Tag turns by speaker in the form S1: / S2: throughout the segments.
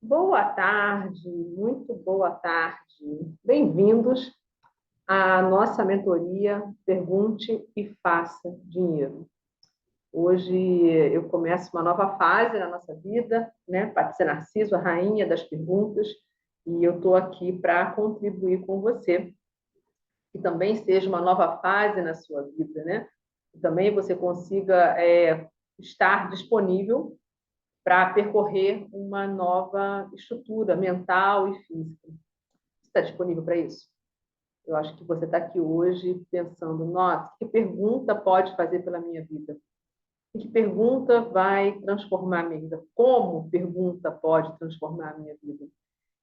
S1: Boa tarde, muito boa tarde. Bem-vindos à nossa mentoria Pergunte e Faça Dinheiro. Hoje eu começo uma nova fase na nossa vida, né? Patrícia Narciso, a rainha das perguntas, e eu estou aqui para contribuir com você, que também seja uma nova fase na sua vida, né? Que também você consiga estar disponível para percorrer uma nova estrutura mental e física. Você está disponível para isso? Eu acho que você está aqui hoje pensando, nossa, que pergunta pode fazer pela minha vida? Que pergunta vai transformar a minha vida? Como pergunta pode transformar a minha vida?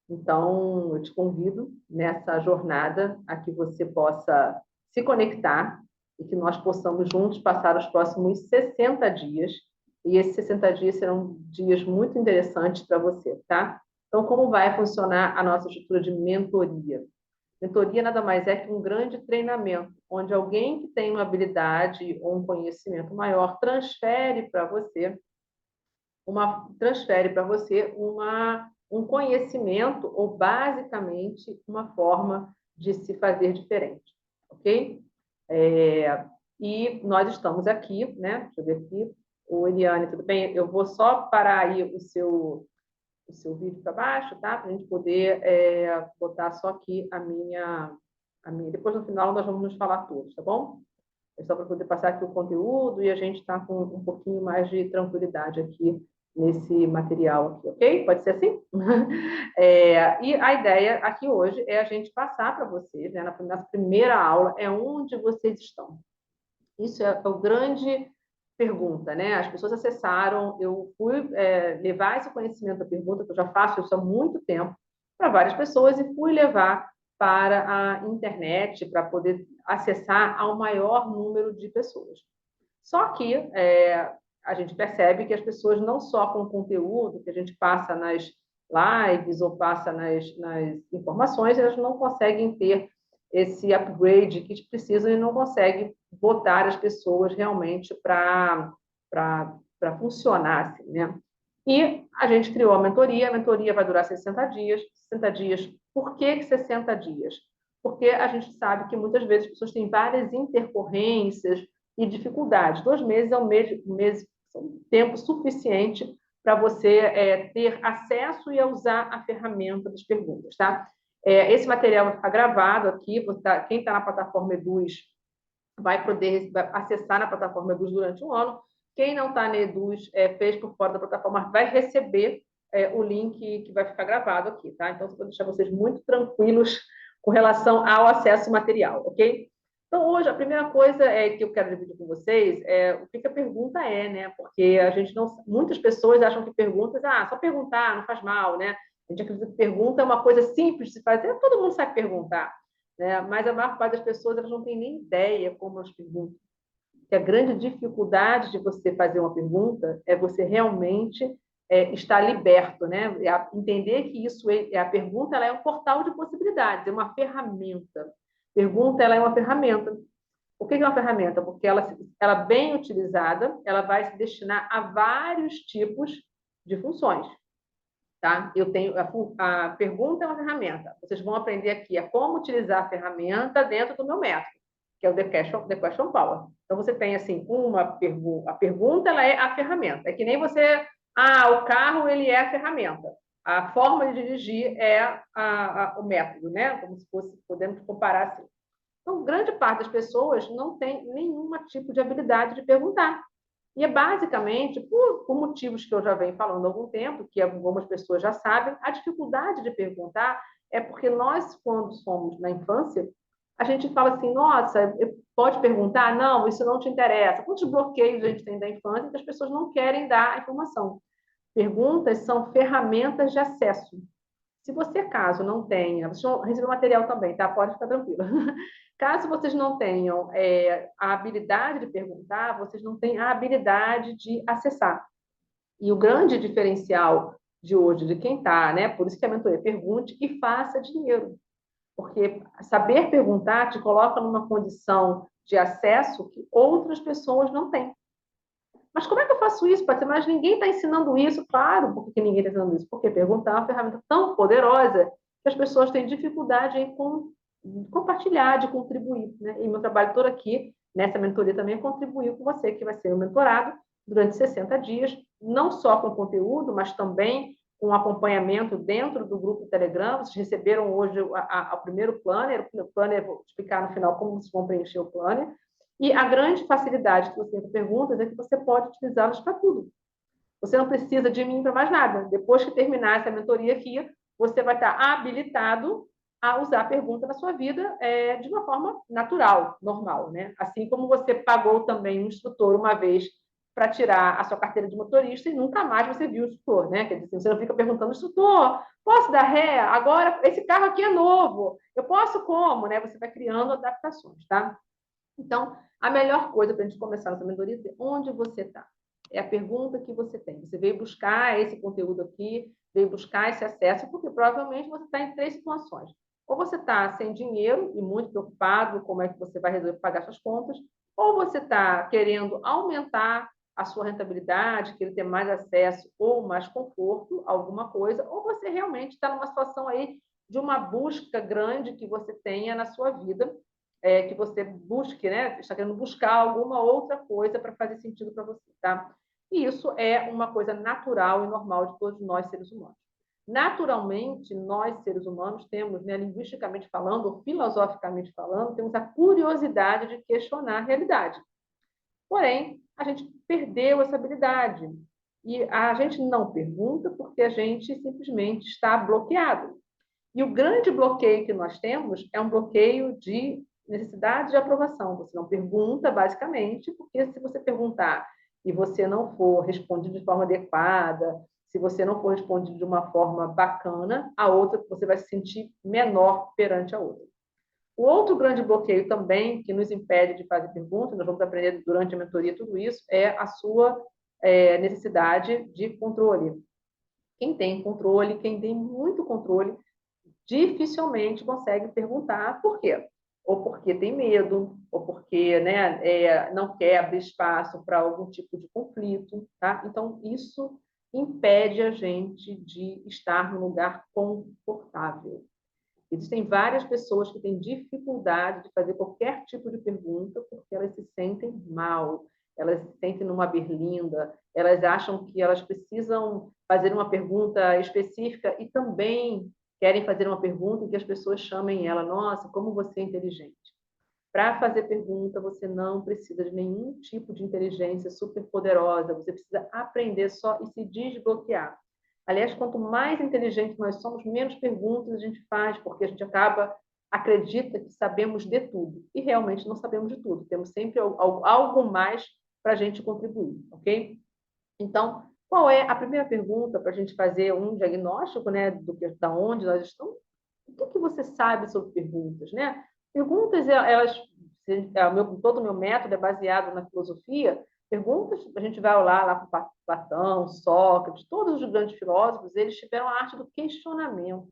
S1: Então, eu te convido nessa jornada a que você possa se conectar e que nós possamos juntos passar os próximos 60 dias. E esses 60 dias serão dias muito interessantes para você, tá? Então, como vai funcionar a nossa estrutura de mentoria? Mentoria nada mais é que um grande treinamento, onde alguém que tem uma habilidade ou um conhecimento maior transfere para você um conhecimento ou basicamente uma forma de se fazer diferente, ok? E nós estamos aqui, né? Deixa eu ver aqui. O Eliane, tudo bem? Eu vou só parar aí o seu vídeo para baixo, tá? Para a gente poder botar só aqui a minha. Depois, no final, nós vamos nos falar todos, tá bom? É só para poder passar aqui o conteúdo e a gente está com um pouquinho mais de tranquilidade aqui nesse material aqui, ok? Pode ser assim? E a ideia aqui hoje é a gente passar para vocês, né, na nossa primeira aula, é onde vocês estão. Isso é o grande pergunta, né? As pessoas acessaram, eu fui levar esse conhecimento da pergunta, que eu já faço isso há muito tempo, para várias pessoas e fui levar para a internet para poder acessar ao maior número de pessoas. Só que a gente percebe que as pessoas não só com o conteúdo que a gente passa nas lives ou passa nas informações, elas não conseguem ter esse upgrade que precisam e não conseguem botar as pessoas realmente para funcionar, assim, né? E a gente criou a mentoria vai durar 60 dias. 60 dias, por que 60 dias? Porque a gente sabe que muitas vezes as pessoas têm várias intercorrências e dificuldades. 2 meses é um tempo suficiente para você ter acesso e usar a ferramenta das perguntas, tá? Esse material vai ficar gravado aqui, quem está na plataforma Eduz vai poder acessar na plataforma Eduz durante um ano. Quem não está na Eduz, fez por fora da plataforma, vai receber o link que vai ficar gravado aqui, tá? Então, eu vou deixar vocês muito tranquilos com relação ao acesso material, ok? Então, hoje, a primeira coisa que eu quero dividir com vocês é o que a pergunta é, né? Porque a gente não... Muitas pessoas acham que perguntas, só perguntar, não faz mal, né? A gente acredita que pergunta é uma coisa simples de se fazer, todo mundo sabe perguntar, né? Mas a maior parte das pessoas elas não tem nem ideia como elas perguntam. Que a grande dificuldade de você fazer uma pergunta é você realmente estar liberto, né? Entender que isso a pergunta ela é um portal de possibilidades, é uma ferramenta. Pergunta ela é uma ferramenta. O que é uma ferramenta? Porque ela bem utilizada, ela vai se destinar a vários tipos de funções. Tá? Eu tenho a pergunta é uma ferramenta. Vocês vão aprender aqui a como utilizar a ferramenta dentro do meu método, que é o The Question Power. Então você tem assim a pergunta ela é a ferramenta. É que nem você, o carro ele é a ferramenta. A forma de dirigir é o método, né? Como se fosse podemos comparar assim. Então grande parte das pessoas não tem nenhum tipo de habilidade de perguntar. E é basicamente, por motivos que eu já venho falando há algum tempo, que algumas pessoas já sabem, a dificuldade de perguntar é porque nós, quando somos na infância, a gente fala assim, nossa, pode perguntar? Não, isso não te interessa. Quantos bloqueios a gente tem da infância que as pessoas não querem dar a informação? Perguntas são ferramentas de acesso. Se você, caso não tenha, vocês vão receber material também, tá? Pode ficar tranquilo. Caso vocês não tenham a habilidade de perguntar, vocês não têm a habilidade de acessar. E o grande diferencial de hoje, de quem está, né? Por isso que a mentoria pergunte e faça dinheiro. Porque saber perguntar te coloca numa condição de acesso que outras pessoas não têm. Mas como é que eu faço isso, Patrícia? Mas ninguém está ensinando isso. Claro, por que ninguém está ensinando isso? Porque perguntar é uma ferramenta tão poderosa que as pessoas têm dificuldade em compartilhar, de contribuir. Né? E meu trabalho todo aqui, nessa mentoria também, é contribuir com você, que vai ser o mentorado durante 60 dias, não só com conteúdo, mas também com acompanhamento dentro do grupo Telegram. Vocês receberam hoje o primeiro planner. O planner, vou explicar no final como vocês vão preencher o planner. E a grande facilidade que você tem com perguntas é que você pode utilizá-las para tudo. Você não precisa de mim para mais nada. Depois que terminar essa mentoria aqui, você vai estar habilitado a usar a pergunta na sua vida de uma forma natural, normal. Né? Assim como você pagou também um instrutor uma vez para tirar a sua carteira de motorista e nunca mais você viu o instrutor. Né? Quer dizer, você não fica perguntando, instrutor, posso dar ré? Agora, esse carro aqui é novo. Eu posso como? Né? Você vai criando adaptações. Tá? Então, a melhor coisa para a gente começar essa mentoria é onde você está. É a pergunta que você tem. Você veio buscar esse conteúdo aqui, veio buscar esse acesso, porque provavelmente você está em 3 situações. Ou você está sem dinheiro e muito preocupado como é que você vai resolver pagar suas contas, ou você está querendo aumentar a sua rentabilidade, querer ter mais acesso ou mais conforto a alguma coisa, ou você realmente está numa situação aí de uma busca grande que você tenha na sua vida, que você busque, né? Está querendo buscar alguma outra coisa para fazer sentido para você, tá? E isso é uma coisa natural e normal de todos nós, seres humanos. Naturalmente, nós, seres humanos, temos, né, linguisticamente falando, ou filosoficamente falando, temos a curiosidade de questionar a realidade. Porém, a gente perdeu essa habilidade. E a gente não pergunta porque a gente simplesmente está bloqueado. E o grande bloqueio que nós temos é um bloqueio de necessidade de aprovação. Você não pergunta, basicamente, porque se você perguntar e você não for respondido de forma adequada, se você não for respondido de uma forma bacana, a outra você vai se sentir menor perante a outra. O outro grande bloqueio também que nos impede de fazer perguntas, nós vamos aprender durante a mentoria tudo isso, é a sua necessidade de controle. Quem tem controle, quem tem muito controle, dificilmente consegue perguntar por quê. Ou porque tem medo, ou porque, né, não quer abrir espaço para algum tipo de conflito. Tá? Então, isso impede a gente de estar num lugar confortável. Existem várias pessoas que têm dificuldade de fazer qualquer tipo de pergunta porque elas se sentem mal, elas se sentem numa berlinda, elas acham que elas precisam fazer uma pergunta específica e também querem fazer uma pergunta em que as pessoas chamem ela, nossa, como você é inteligente. Para fazer pergunta, você não precisa de nenhum tipo de inteligência super poderosa, você precisa aprender só e se desbloquear. Aliás, quanto mais inteligente nós somos, menos perguntas a gente faz, porque a gente acredita que sabemos de tudo. E realmente não sabemos de tudo. Temos sempre algo mais para a gente contribuir, ok? Então, qual é a primeira pergunta para a gente fazer um diagnóstico, né, da onde nós estamos? O que você sabe sobre perguntas, né? Perguntas, elas, todo o meu método é baseado na filosofia. Perguntas, a gente vai lá com Platão, Sócrates, todos os grandes filósofos, eles tiveram a arte do questionamento.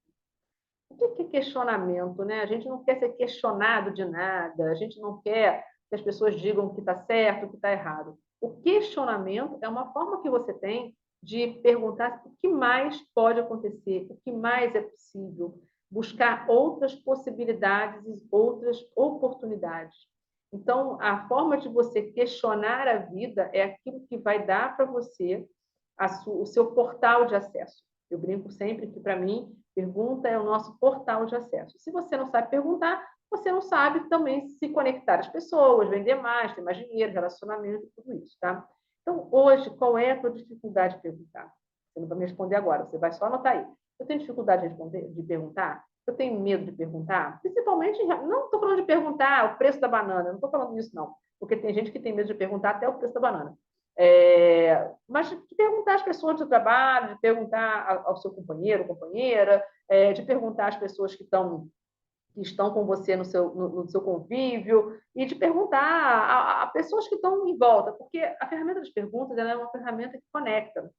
S1: O que é questionamento, né? A gente não quer ser questionado de nada, a gente não quer que as pessoas digam o que está certo, o que está errado. O questionamento é uma forma que você tem de perguntar o que mais pode acontecer, o que mais é possível, buscar outras possibilidades e outras oportunidades. Então, a forma de você questionar a vida é aquilo que vai dar para você o seu portal de acesso. Eu brinco sempre que, para mim, pergunta é o nosso portal de acesso. Se você não sabe perguntar, você não sabe também se conectar às pessoas, vender mais, ter mais dinheiro, relacionamento, tudo isso, tá? Então, hoje, qual é a tua dificuldade de perguntar? Você não vai me responder agora, você vai só anotar aí. Eu tenho dificuldade de responder, de perguntar? Eu tenho medo de perguntar? Principalmente, não estou falando de perguntar o preço da banana, não estou falando disso, não. Porque tem gente que tem medo de perguntar até o preço da banana. Mas de perguntar às pessoas do seu trabalho, de perguntar ao seu companheiro, companheira, de perguntar às pessoas que estão com você no seu convívio e de perguntar a pessoas que estão em volta, porque a ferramenta das perguntas ela é uma ferramenta que conecta.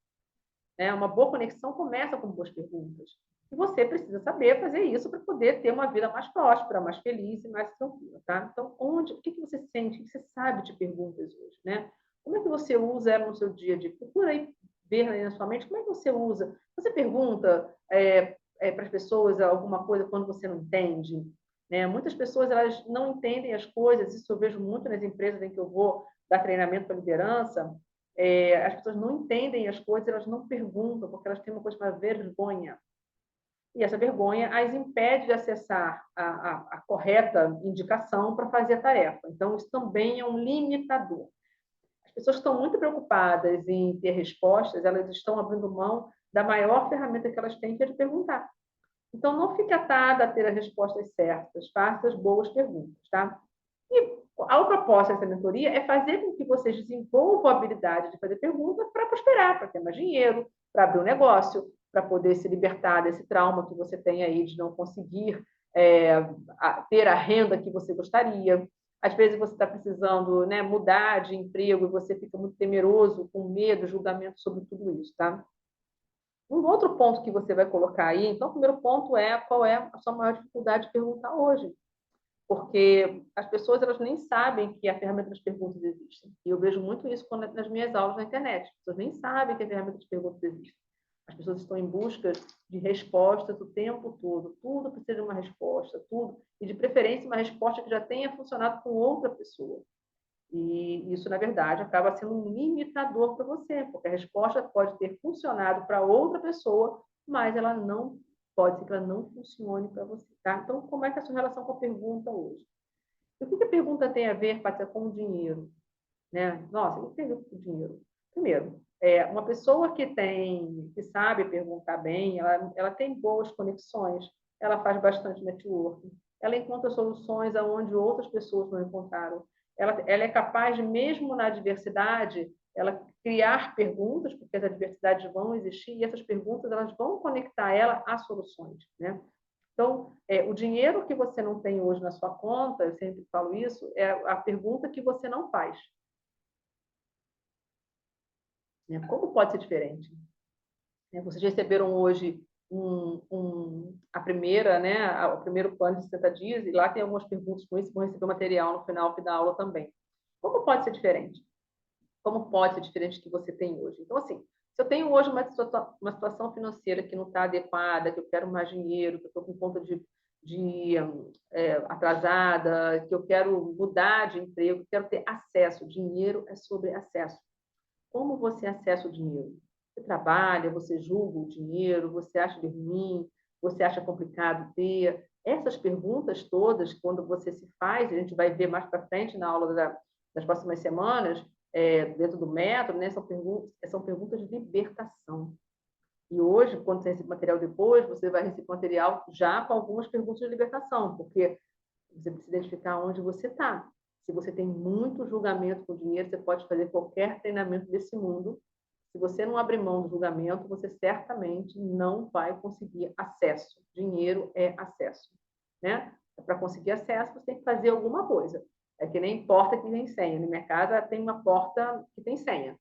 S1: Né? Uma boa conexão começa com boas perguntas. E você precisa saber fazer isso para poder ter uma vida mais próspera, mais feliz e mais tranquila. Tá? Então, o que você sente, o que você sabe de perguntas hoje? Né? Como é que você usa ela no seu dia a dia? Procura aí ver aí na sua mente como é que você usa. Você pergunta para as pessoas alguma coisa quando você não entende? Né? Muitas pessoas elas não entendem as coisas, isso eu vejo muito nas empresas em que eu vou dar treinamento para liderança, as pessoas não entendem as coisas, elas não perguntam, porque elas têm uma coisa chamada vergonha. E essa vergonha as impede de acessar a correta indicação para fazer a tarefa. Então, isso também é um limitador. As pessoas que estão muito preocupadas em ter respostas, elas estão abrindo mão da maior ferramenta que elas têm, que é de perguntar. Então, não fique atada a ter as respostas certas, faça as boas perguntas, tá? E a proposta dessa mentoria é fazer com que vocês desenvolvam a habilidade de fazer perguntas para prosperar, para ter mais dinheiro, para abrir um negócio, para poder se libertar desse trauma que você tem aí de não conseguir ter a renda que você gostaria. Às vezes você está precisando, né, mudar de emprego e você fica muito temeroso, com medo, julgamento sobre tudo isso, tá? Um outro ponto que você vai colocar aí, então, o primeiro ponto é qual é a sua maior dificuldade de perguntar hoje, porque as pessoas elas nem sabem que a ferramenta das perguntas existe. E eu vejo muito isso nas minhas aulas na internet. As pessoas nem sabem que a ferramenta das perguntas existe. As pessoas estão em busca de respostas o tempo todo. Tudo precisa de uma resposta, tudo. E de preferência uma resposta que já tenha funcionado com outra pessoa. E isso, na verdade, acaba sendo um limitador para você, porque a resposta pode ter funcionado para outra pessoa, mas ela não pode ser que ela não funcione para você. Tá? Então, como é que é a sua relação com a pergunta hoje? E o que a pergunta tem a ver, Pátia, com o dinheiro? Né? Nossa, eu tenho com o dinheiro. Primeiro, uma pessoa que sabe perguntar bem, ela tem boas conexões, ela faz bastante networking, ela encontra soluções aonde outras pessoas não encontraram. Ela é capaz de, mesmo na adversidade, ela criar perguntas, porque as adversidades vão existir, e essas perguntas elas vão conectar ela a soluções. Né? Então, o dinheiro que você não tem hoje na sua conta, eu sempre falo isso, é a pergunta que você não faz. Né? Como pode ser diferente? Vocês receberam hoje a primeira, né, o primeiro plano de 60 dias, e lá tem algumas perguntas com isso, vão receber material no final da aula também. Como pode ser diferente? Como pode ser diferente do que você tem hoje? Então, assim, se eu tenho hoje uma situação financeira que não está adequada, que eu quero mais dinheiro, que eu estou com conta atrasada, que eu quero mudar de emprego, que eu quero ter acesso. Dinheiro é sobre acesso. Como você acessa o dinheiro? Você trabalha, você julga o dinheiro, você acha ele ruim, você acha complicado ter? Essas perguntas todas, quando você se faz, a gente vai ver mais para frente na aula das próximas semanas, dentro do método, né, são perguntas de libertação. E hoje, quando você recebe material depois, você vai receber material já com algumas perguntas de libertação, porque você precisa identificar onde você está. Se você tem muito julgamento com dinheiro, você pode fazer qualquer treinamento desse mundo. Se você não abrir mão do julgamento, você certamente não vai conseguir acesso. Dinheiro é acesso. Né? Para conseguir acesso, você tem que fazer alguma coisa. É que nem porta que tem senha. Na minha casa tem uma porta que tem senha.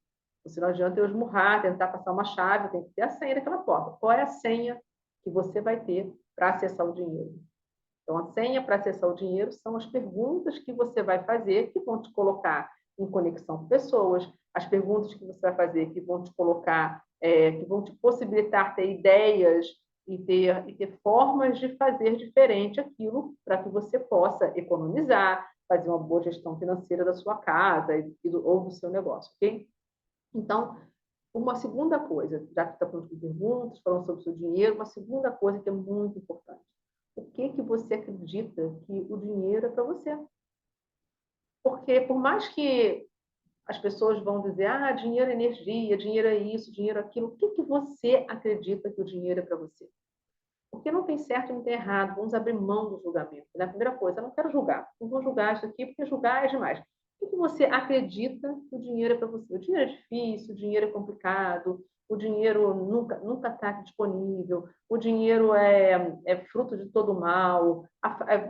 S1: Então, não adianta eu esmurrar, tentar passar uma chave, tem que ter a senha daquela porta. Qual é a senha que você vai ter para acessar o dinheiro? Então, a senha para acessar o dinheiro são as perguntas que você vai fazer que vão te colocar em conexão com pessoas, as perguntas que você vai fazer que vão te colocar, que vão te possibilitar ter ideias e ter formas de fazer diferente aquilo para que você possa economizar, fazer uma boa gestão financeira da sua casa ou do seu negócio, ok? Então, uma segunda coisa, já que está falando de perguntas, falando sobre o seu dinheiro, uma segunda coisa que é muito importante. O que você acredita que o dinheiro é para você? Porque por mais que as pessoas vão dizer, dinheiro é energia, dinheiro é isso, dinheiro é aquilo. O que, que você acredita que o dinheiro é para você? Porque não tem certo e não tem errado, vamos abrir mão do julgamento. Né? A primeira coisa, eu não quero julgar, não vou julgar isso aqui, porque julgar é demais. O que você acredita que o dinheiro é para você? O dinheiro é difícil, o dinheiro é complicado, o dinheiro nunca está disponível, o dinheiro é fruto de todo mal,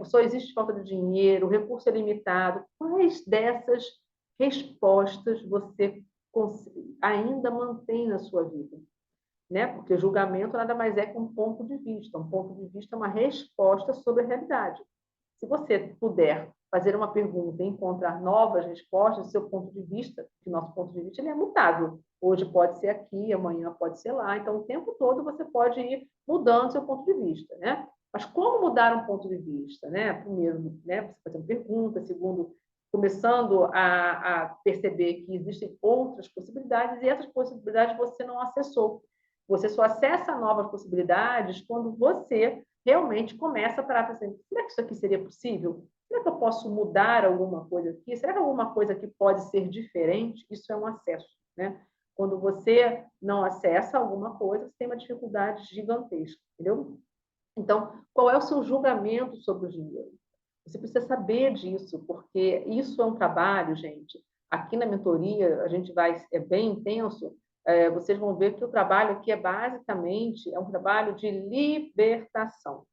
S1: só existe falta de dinheiro, o recurso é limitado. Quais dessas respostas você ainda mantém na sua vida? Né? Porque julgamento nada mais é que um ponto de vista. Um ponto de vista é uma resposta sobre a realidade. Se você puder fazer uma pergunta e encontrar novas respostas, seu ponto de vista, que nosso ponto de vista ele é mutável. Hoje pode ser aqui, amanhã pode ser lá. Então, o tempo todo você pode ir mudando seu ponto de vista, né? Mas como mudar um ponto de vista, né? Primeiro, né, você fazendo pergunta. Segundo, começando a perceber que existem outras possibilidades e essas possibilidades você não acessou. Você só acessa novas possibilidades quando você realmente começa a parar para pensar, será que isso aqui seria possível? Será que eu posso mudar alguma coisa aqui? Será que alguma coisa aqui pode ser diferente? Isso é um acesso, né? Quando você não acessa alguma coisa, você tem uma dificuldade gigantesca, entendeu? Então, qual é o seu julgamento sobre o dinheiro? Você precisa saber disso, porque isso é um trabalho, gente. Aqui na mentoria, a gente é bem intenso, vocês vão ver que o trabalho aqui é basicamente um trabalho de libertação.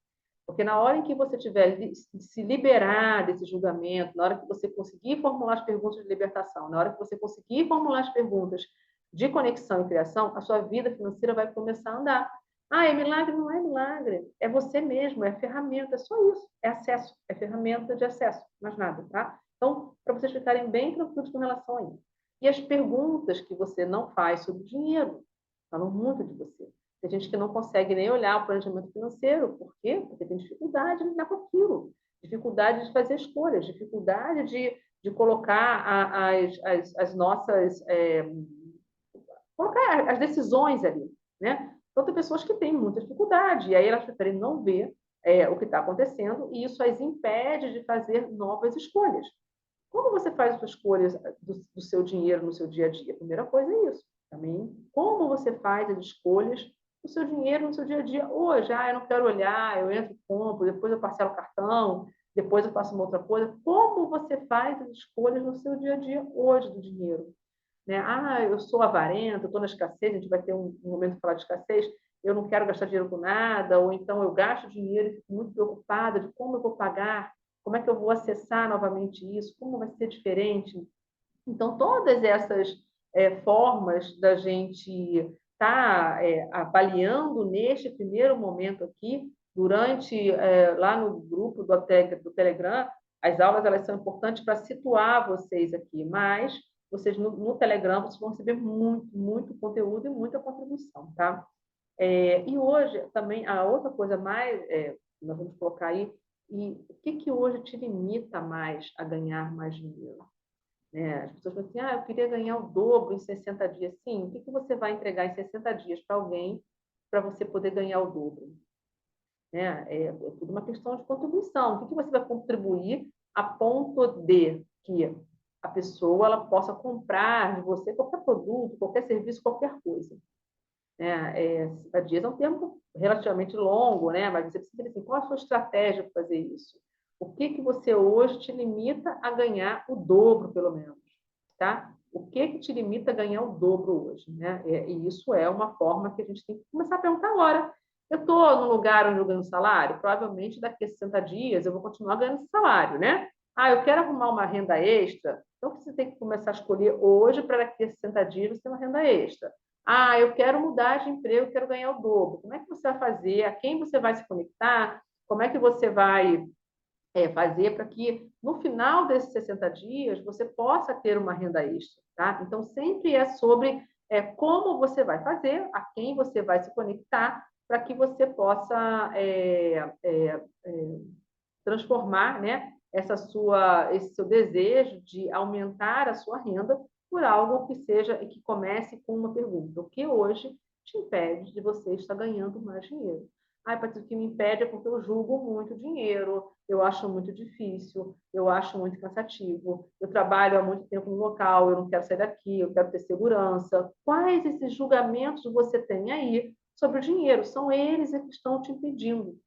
S1: Porque na hora em que você tiver se liberar desse julgamento, na hora que você conseguir formular as perguntas de libertação, na hora que você conseguir formular as perguntas de conexão e criação, a sua vida financeira vai começar a andar. É milagre? Não é milagre. É você mesmo, é ferramenta, é só isso. É acesso, é ferramenta de acesso, mais nada, tá? Então, para vocês ficarem bem tranquilos com relação a isso. E as perguntas que você não faz sobre dinheiro falam muito de você. Tem gente que não consegue nem olhar o planejamento financeiro. Por quê? Porque tem dificuldade de lidar com aquilo, dificuldade de fazer escolhas, dificuldade de colocar as nossas... colocar as decisões ali, né? Então, tem pessoas que têm muita dificuldade, e aí elas preferem não ver o que está acontecendo, e isso as impede de fazer novas escolhas. Como você faz as escolhas do seu dinheiro no seu dia a dia? A primeira coisa é isso. Também, como você faz as escolhas do seu dinheiro no seu dia a dia? Hoje, eu não quero olhar, eu entro e compro, depois eu parcelo o cartão, depois eu faço uma outra coisa. Como você faz as escolhas no seu dia a dia hoje do dinheiro? Né? Eu sou avarenta, estou na escassez, a gente vai ter um momento de falar de escassez, eu não quero gastar dinheiro com nada, ou então eu gasto dinheiro e fico muito preocupada de como eu vou pagar, como é que eu vou acessar novamente isso, como vai ser diferente. Então, todas essas formas da gente estar avaliando neste primeiro momento aqui, durante, lá no grupo do Telegram, as aulas elas são importantes para situar vocês aqui, mas vocês no Telegram vocês vão receber muito conteúdo e muita contribuição, tá? E hoje também a outra coisa mais, nós vamos colocar aí, e o que hoje te limita mais a ganhar mais dinheiro? Né? As pessoas falam assim, eu queria ganhar o dobro em 60 dias. Sim, o que você vai entregar em 60 dias para alguém para você poder ganhar o dobro? Né? É tudo uma questão de contribuição. O que você vai contribuir a ponto de que a pessoa ela possa comprar de você qualquer produto, qualquer serviço, qualquer coisa? Né? 60 dias é um tempo relativamente longo, né? Mas você precisa assim, qual a sua estratégia para fazer isso? O que você hoje te limita a ganhar o dobro, pelo menos? Tá? O que te limita a ganhar o dobro hoje? Né? E isso é uma forma que a gente tem que começar a perguntar agora. Eu estou num lugar onde eu ganho salário? Provavelmente daqui a 60 dias eu vou continuar ganhando esse salário, né? Eu quero arrumar uma renda extra. Então, você tem que começar a escolher hoje para daqui a 60 dias você ter uma renda extra. Eu quero mudar de emprego, quero ganhar o dobro. Como é que você vai fazer? A quem você vai se conectar? Como é que você vai fazer para que no final desses 60 dias você possa ter uma renda extra, tá? Então, sempre é sobre como você vai fazer, a quem você vai se conectar, para que você possa transformar, né, esse seu desejo de aumentar a sua renda por algo que seja e que comece com uma pergunta: o que hoje te impede de você estar ganhando mais dinheiro? Ai, Patrícia, o que me impede é porque eu julgo muito dinheiro, eu acho muito difícil, eu acho muito cansativo, eu trabalho há muito tempo no local, eu não quero sair daqui, eu quero ter segurança. Quais esses julgamentos você tem aí sobre o dinheiro? São eles que estão te impedindo,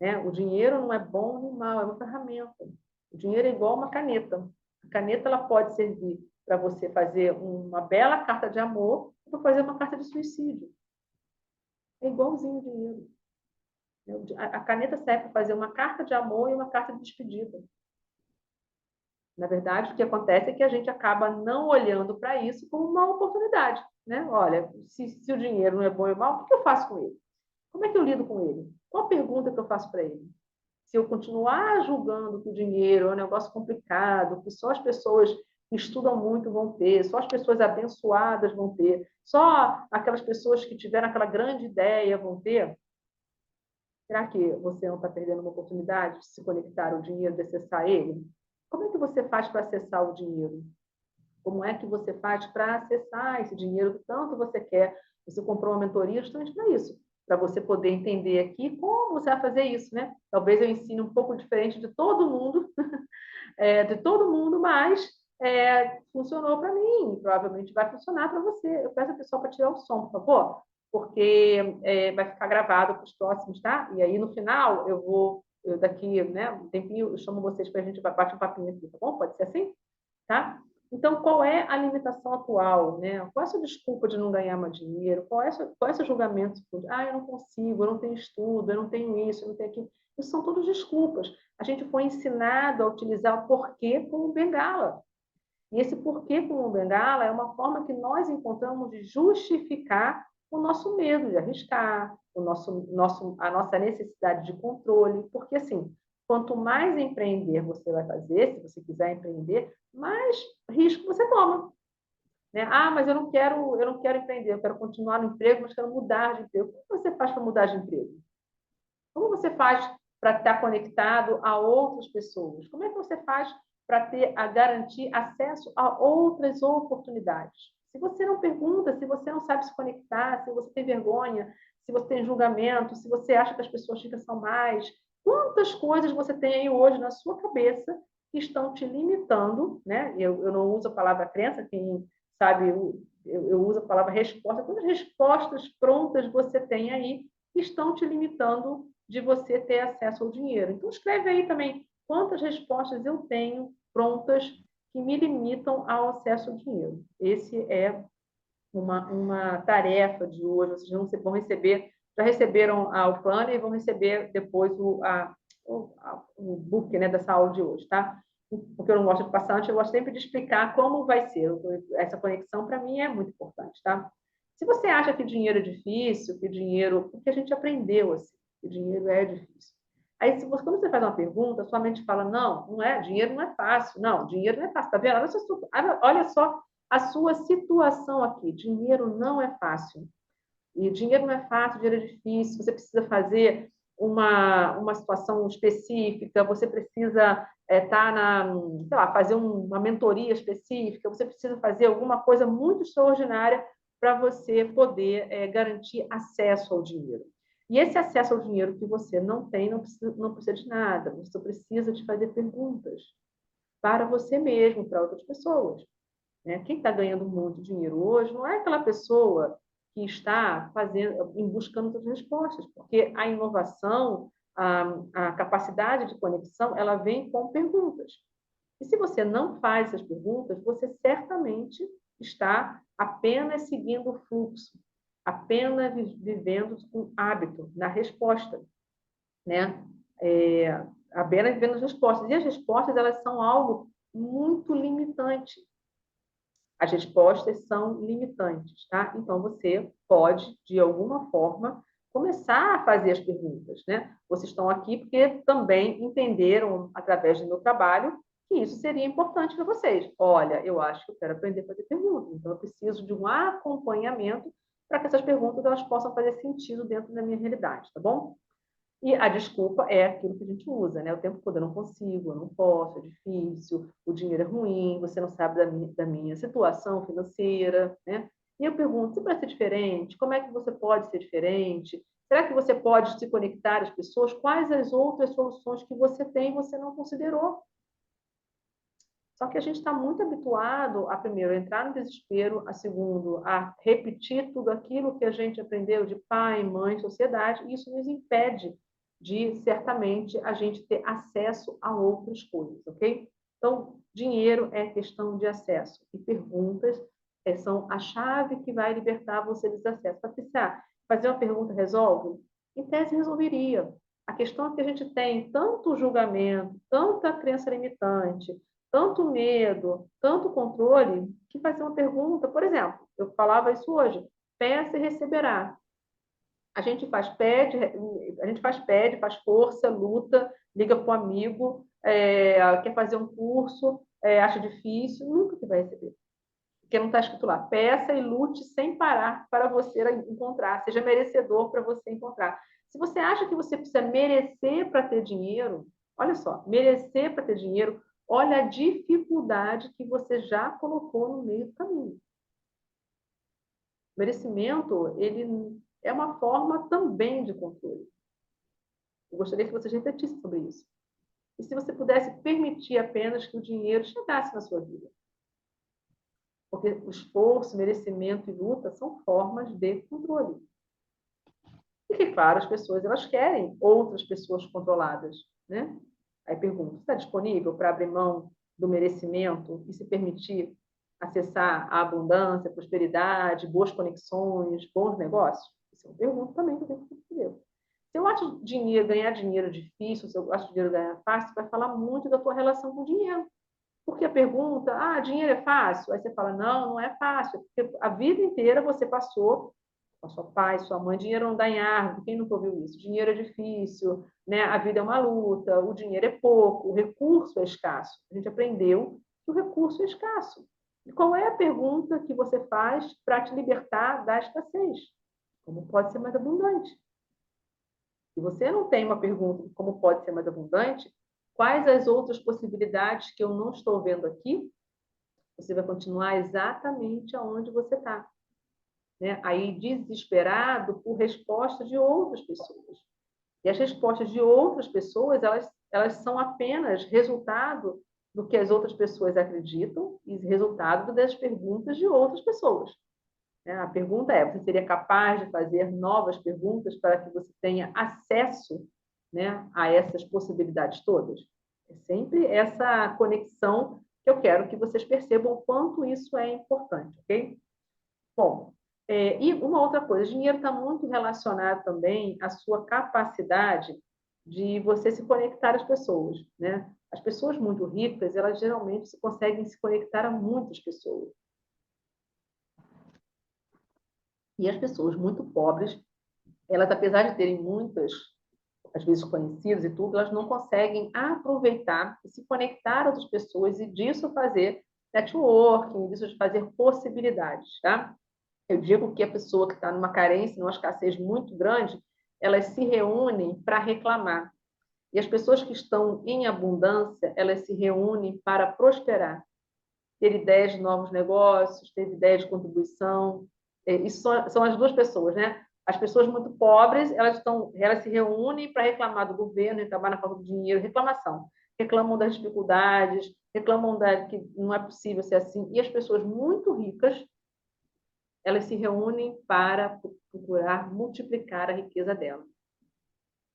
S1: né? O dinheiro não é bom nem mal, é uma ferramenta. O dinheiro é igual uma caneta. A caneta ela pode servir para você fazer uma bela carta de amor ou para fazer uma carta de suicídio. É igualzinho o dinheiro. A caneta serve para fazer uma carta de amor e uma carta de despedida. Na verdade, o que acontece é que a gente acaba não olhando para isso como uma oportunidade. Né? Olha, se o dinheiro não é bom ou mal, o que eu faço com ele? Como é que eu lido com ele? Qual a pergunta que eu faço para ele? Se eu continuar julgando que o dinheiro é um negócio complicado, que só as pessoas que estudam muito vão ter, só as pessoas abençoadas vão ter, só aquelas pessoas que tiveram aquela grande ideia vão ter, será que você não está perdendo uma oportunidade de se conectar ao dinheiro, de acessar ele? Como é que você faz para acessar o dinheiro? Como é que você faz para acessar esse dinheiro que tanto você quer? Você comprou uma mentoria justamente para isso, para você poder entender aqui como você vai fazer isso, né? Talvez eu ensine um pouco diferente de todo mundo, mas funcionou para mim, provavelmente vai funcionar para você. Eu peço a pessoa para tirar o som, por favor, porque vai ficar gravado para os próximos, tá? E aí no final daqui, né, um tempinho, eu chamo vocês para a gente bater um papinho aqui, tá bom? Pode ser assim? Tá? Então, qual é a limitação atual? Né? Qual é a sua desculpa de não ganhar mais dinheiro? Qual é o seu julgamento? Eu não consigo, eu não tenho estudo, eu não tenho isso, eu não tenho aquilo. Isso são todas desculpas. A gente foi ensinado a utilizar o porquê como bengala. E esse porquê como bengala é uma forma que nós encontramos de justificar o nosso medo de arriscar, a nossa necessidade de controle, porque assim, quanto mais empreender você vai fazer, se você quiser empreender, mais risco você toma. Né? Ah, mas eu não quero empreender, eu quero continuar no emprego, mas quero mudar de emprego. Como você faz para mudar de emprego? Como você faz para estar conectado a outras pessoas? Como é que você faz para garantir acesso a outras oportunidades? Se você não pergunta, se você não sabe se conectar, se você tem vergonha, se você tem julgamento, se você acha que as pessoas ficam são mais, quantas coisas você tem aí hoje na sua cabeça que estão te limitando, né? Eu não uso a palavra crença, quem sabe, eu uso a palavra resposta. Quantas respostas prontas você tem aí que estão te limitando de você ter acesso ao dinheiro? Então, escreve aí também quantas respostas eu tenho prontas que me limitam ao acesso ao dinheiro. Esse é uma tarefa de hoje. Vocês vão receber, já receberam o planner e vão receber depois o book, né, dessa aula de hoje, tá? Porque eu não gosto de passar antes, eu gosto sempre de explicar como vai ser. Essa conexão, para mim, é muito importante, tá? Se você acha que dinheiro é difícil, que dinheiro... Porque a gente aprendeu assim, que dinheiro é difícil. Aí, quando você faz uma pergunta, sua mente fala, não, não é, dinheiro não é fácil. Não, dinheiro não é fácil, tá vendo? Olha só a sua situação aqui. Dinheiro não é fácil. E dinheiro não é fácil, dinheiro é difícil. Você precisa fazer uma situação específica, você precisa sei lá, fazer uma mentoria específica, você precisa fazer alguma coisa muito extraordinária para você poder garantir acesso ao dinheiro. E esse acesso ao dinheiro que você não tem, não precisa de nada, você precisa de fazer perguntas para você mesmo, para outras pessoas. Né? Quem está ganhando muito dinheiro hoje não é aquela pessoa que está buscando outras respostas, porque a inovação, a capacidade de conexão, ela vem com perguntas. E se você não faz essas perguntas, você certamente está apenas seguindo o fluxo, apenas vivendo com hábito na resposta, né? Apenas vivendo as respostas. E as respostas, elas são algo muito limitante. As respostas são limitantes, tá? Então, você pode, de alguma forma, começar a fazer as perguntas, né? Vocês estão aqui porque também entenderam, através do meu trabalho, que isso seria importante para vocês. Olha, eu acho que eu quero aprender a fazer perguntas, então eu preciso de um acompanhamento para que essas perguntas elas possam fazer sentido dentro da minha realidade, tá bom? E a desculpa é aquilo que a gente usa, né? O tempo todo, eu não consigo, eu não posso, é difícil, o dinheiro é ruim, você não sabe da minha situação financeira, né? E eu pergunto, se para ser diferente, como é que você pode ser diferente? Será que você pode se conectar às pessoas? Quais as outras soluções que você tem e você não considerou? Só que a gente está muito habituado a, primeiro, entrar no desespero, a segundo, a repetir tudo aquilo que a gente aprendeu de pai, mãe, sociedade, e isso nos impede de, certamente, a gente ter acesso a outras coisas, ok? Então, dinheiro é questão de acesso, e perguntas são a chave que vai libertar você desse acesso. Patrícia, fazer uma pergunta resolve? Em tese, resolveria. A questão é que a gente tem tanto julgamento, tanta crença limitante, tanto medo, tanto controle, que fazer uma pergunta, por exemplo, eu falava isso hoje, peça e receberá. A gente faz força, luta, liga para o amigo, quer fazer um curso, acha difícil, nunca que vai receber. Porque não está escrito lá, peça e lute sem parar para você encontrar, seja merecedor para você encontrar. Se você acha que você precisa merecer para ter dinheiro, olha só, merecer para ter dinheiro, olha a dificuldade que você já colocou no meio do caminho. O merecimento, ele é uma forma também de controle. Eu gostaria que vocês refletissem sobre isso. E se você pudesse permitir apenas que o dinheiro chegasse na sua vida? Porque o esforço, merecimento e luta são formas de controle. E que, claro, as pessoas elas querem outras pessoas controladas, né? Aí pergunto, está disponível para abrir mão do merecimento e se permitir acessar a abundância, a prosperidade, boas conexões, bons negócios? Isso é uma pergunta também que eu tenho que responder. Se eu acho dinheiro, ganhar dinheiro difícil, se eu acho dinheiro ganhar fácil, vai falar muito da tua relação com o dinheiro. Porque a pergunta, dinheiro é fácil? Aí você fala, não, não é fácil. Porque a vida inteira você passou com a sua pai, sua mãe, dinheiro não dá em árvore, quem nunca ouviu isso? Dinheiro é difícil, né? A vida é uma luta, o dinheiro é pouco, o recurso é escasso. A gente aprendeu que o recurso é escasso. E qual é a pergunta que você faz para te libertar da escassez? Como pode ser mais abundante? Se você não tem uma pergunta de como pode ser mais abundante, quais as outras possibilidades que eu não estou vendo aqui? Você vai continuar exatamente aonde você está. Né? Aí desesperado por respostas de outras pessoas. E as respostas de outras pessoas, elas são apenas resultado do que as outras pessoas acreditam e resultado das perguntas de outras pessoas. A pergunta é, você seria capaz de fazer novas perguntas para que você tenha acesso, né, a essas possibilidades todas? É sempre essa conexão que eu quero que vocês percebam o quanto isso é importante, ok? Bom, e uma outra coisa, o dinheiro está muito relacionado também à sua capacidade de você se conectar às pessoas, né? As pessoas muito ricas, elas geralmente conseguem se conectar a muitas pessoas. E as pessoas muito pobres, elas, apesar de terem muitas, às vezes conhecidos e tudo, elas não conseguem aproveitar e se conectar a outras pessoas e disso fazer networking, disso fazer possibilidades, tá? Eu digo que a pessoa que está numa carência, numa escassez muito grande, elas se reúnem para reclamar. E as pessoas que estão em abundância, elas se reúnem para prosperar, ter ideias de novos negócios, ter ideias de contribuição. Isso são as duas pessoas, né? As pessoas muito pobres, elas se reúnem para reclamar do governo, reclamar na falta de dinheiro, reclamação. Reclamam das dificuldades, reclamam que não é possível ser assim. E as pessoas muito ricas, elas se reúnem para procurar multiplicar a riqueza dela.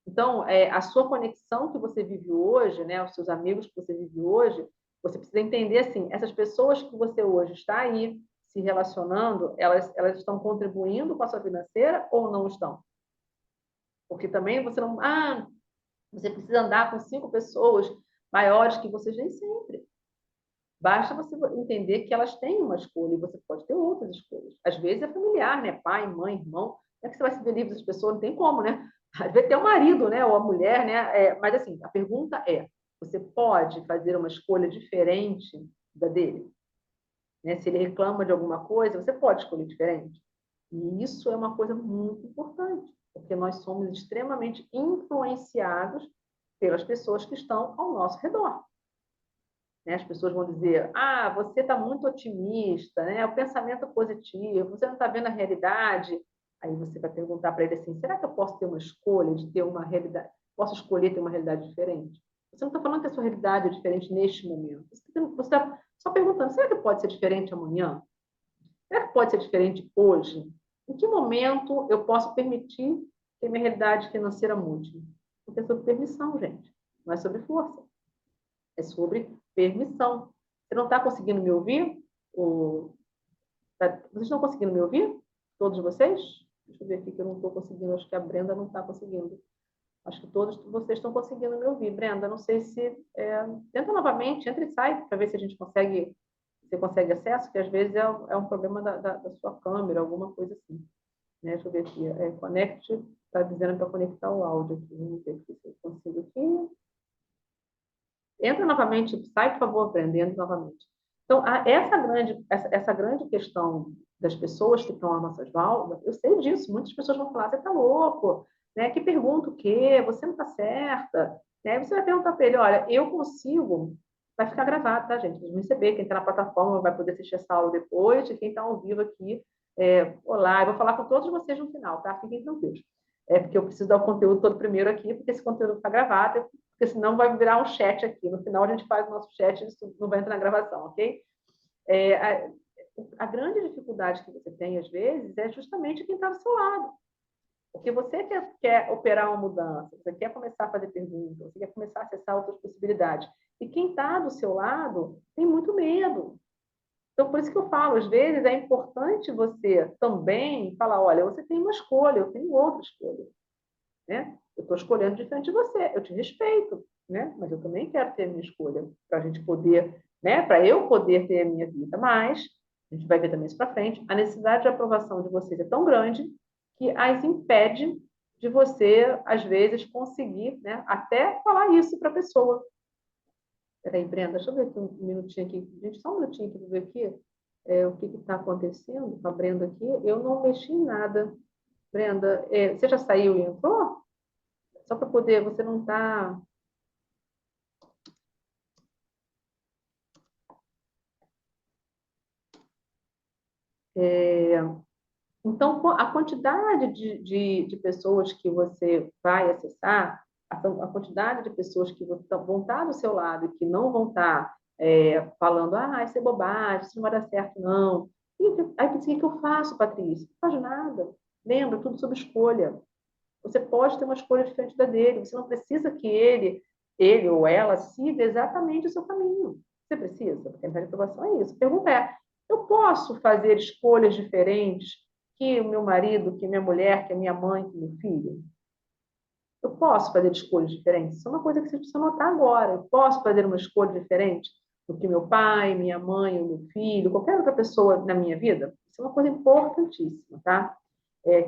S1: Então, a sua conexão que você vive hoje, né, os seus amigos que você vive hoje, você precisa entender assim, essas pessoas que você hoje está aí se relacionando, elas estão contribuindo com a sua financeira ou não estão? Porque também você não... você precisa andar com 5 pessoas maiores que você, nem sempre. Basta você entender que elas têm uma escolha e você pode ter outras escolhas. Às vezes é familiar, né? Pai, mãe, irmão. Como é que você vai se ver livre das pessoas? Não tem como, né? Às vezes tem o marido, né? Ou a mulher, né? Mas assim, a pergunta é: você pode fazer uma escolha diferente da dele? Né? Se ele reclama de alguma coisa, você pode escolher diferente. E isso é uma coisa muito importante, porque nós somos extremamente influenciados pelas pessoas que estão ao nosso redor. Né? As pessoas vão dizer, você está muito otimista, né? O pensamento positivo, você não está vendo a realidade. Aí você vai perguntar para ele assim, será que eu posso ter uma escolha de ter uma realidade, posso escolher ter uma realidade diferente? Você não está falando que a sua realidade é diferente neste momento. Você está só perguntando, será que pode ser diferente amanhã? Será que pode ser diferente hoje? Em que momento eu posso permitir que a minha realidade financeira mude? Porque é sobre permissão, gente. Não é sobre força. É sobre permissão. Você não está conseguindo me ouvir? Vocês estão conseguindo me ouvir? Todos vocês? Deixa eu ver aqui que eu não estou conseguindo. Acho que a Brenda não está conseguindo. Acho que todos vocês estão conseguindo me ouvir. Brenda, não sei se... tenta novamente, entra e sai, para ver se a gente consegue... Você consegue acesso, que às vezes é um problema da sua câmera, alguma coisa assim. Né? Deixa eu ver aqui. Connect, está dizendo para conectar o áudio aqui. Vamos ver se eu consigo aqui. Entra novamente, sai, por favor, Brenda, entra novamente. Então, essa grande questão das pessoas que estão às nossas válvulas, eu sei disso, muitas pessoas vão falar, você está louco, né? Que pergunta o quê? Você não está certa. Né? Você vai perguntar para ele, olha, eu consigo, vai ficar gravado, tá, gente? Vocês vão receber, quem está na plataforma vai poder assistir essa aula depois, e quem está ao vivo aqui, olá, eu vou falar com todos vocês no final, tá? Fiquem tranquilos. Porque eu preciso dar o conteúdo todo primeiro aqui, porque esse conteúdo está gravado, porque senão vai virar um chat aqui. No final a gente faz o nosso chat, isso não vai entrar na gravação, ok? A grande dificuldade que você tem, às vezes, é justamente quem está do seu lado. Porque você quer operar uma mudança, você quer começar a fazer perguntas, você quer começar a acessar outras possibilidades. E quem está do seu lado tem muito medo. Então, por isso que eu falo, às vezes é importante você também falar, olha, você tem uma escolha, eu tenho outra escolha. Né? Eu estou escolhendo diferente de você, eu te respeito, né? Mas eu também quero ter a minha escolha, para a gente poder, né? Para eu poder ter a minha vida. Mas, a gente vai ver também isso para frente, a necessidade de aprovação de vocês é tão grande que as impede de você, às vezes, conseguir, né? Até falar isso para a pessoa. Peraí, Brenda, deixa eu ver aqui um minutinho aqui. Gente, só um minutinho aqui para ver aqui o que está acontecendo com a Brenda aqui. Eu não mexi em nada. Brenda, você já saiu e entrou? Só para poder, você não está... Então, a quantidade de pessoas que você vai acessar, a quantidade de pessoas que vão estar do seu lado e que não vão estar falando, isso é bobagem, isso não vai dar certo, não. E aí, o que eu faço, Patrícia? Não faz nada. Lembra, tudo sobre escolha. Você pode ter uma escolha diferente da dele. Você não precisa que ele ou ela siga exatamente o seu caminho. Você precisa, porque a reprovação é isso. A pergunta é, eu posso fazer escolhas diferentes que o meu marido, que minha mulher, que a minha mãe, que meu filho? Eu posso fazer escolhas diferentes? Isso é uma coisa que você precisa notar agora. Eu posso fazer uma escolha diferente do que meu pai, minha mãe, o meu filho, qualquer outra pessoa na minha vida? Isso é uma coisa importantíssima, tá?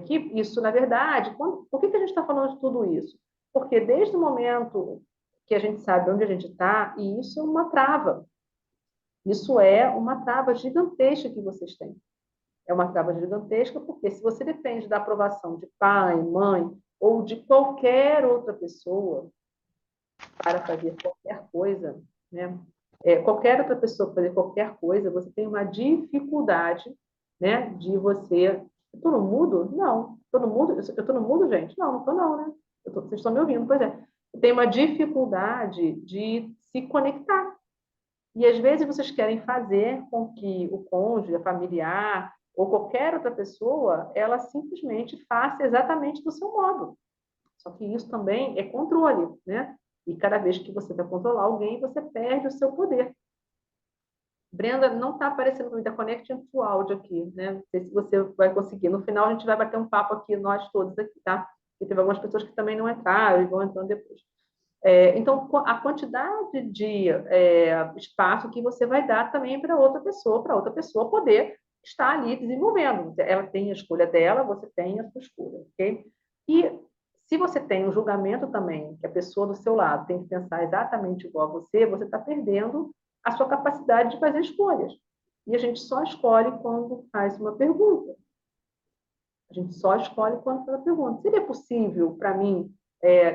S1: Que isso, na verdade, por que a gente está falando de tudo isso? Porque desde o momento que a gente sabe onde a gente está, e isso é uma trava. Isso é uma trava gigantesca que vocês têm. É uma trava gigantesca porque se você depende da aprovação de pai, mãe ou de qualquer outra pessoa para fazer qualquer coisa, né? Qualquer outra pessoa fazer qualquer coisa, você tem uma dificuldade, né, de você... Estou no mudo? Não. Estou no mudo? Eu estou no mudo, gente? Não, não estou não, né? Vocês estão me ouvindo, pois é. Tem uma dificuldade de se conectar. E às vezes vocês querem fazer com que o cônjuge, a familiar ou qualquer outra pessoa, ela simplesmente faça exatamente do seu modo. Só que isso também é controle, né? E cada vez que você vai controlar alguém, você perde o seu poder. Brenda, não está aparecendo muito, conecte o áudio aqui, né? Não sei se você vai conseguir. No final, a gente vai bater um papo aqui, nós todos aqui, tá? Porque teve algumas pessoas que também não entraram e vão entrando depois. Então, a quantidade de espaço que você vai dar também para outra pessoa poder estar ali desenvolvendo. Ela tem a escolha dela, você tem a sua escolha, ok? E se você tem um julgamento também, que a pessoa do seu lado tem que pensar exatamente igual a você, você está perdendo a sua capacidade de fazer escolhas. E a gente só escolhe quando faz uma pergunta. A gente só escolhe quando faz a pergunta. Seria possível para mim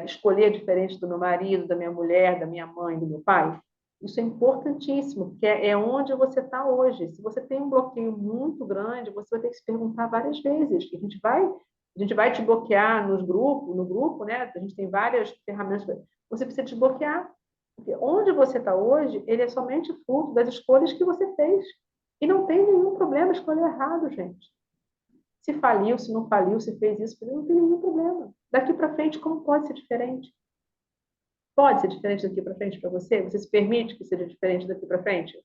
S1: escolher diferente do meu marido, da minha mulher, da minha mãe, do meu pai? Isso é importantíssimo, porque é onde você está hoje. Se você tem um bloqueio muito grande, você vai ter que se perguntar várias vezes. A gente vai A gente vai te bloquear no grupo, né? A gente tem várias ferramentas. Você precisa desbloquear. Porque onde você está hoje, ele é somente fruto das escolhas que você fez. E não tem nenhum problema escolher errado, gente. Se faliu, se não faliu, se fez isso, não tem nenhum problema. Daqui para frente, como pode ser diferente? Pode ser diferente daqui para frente para você? Você se permite que seja diferente daqui para frente?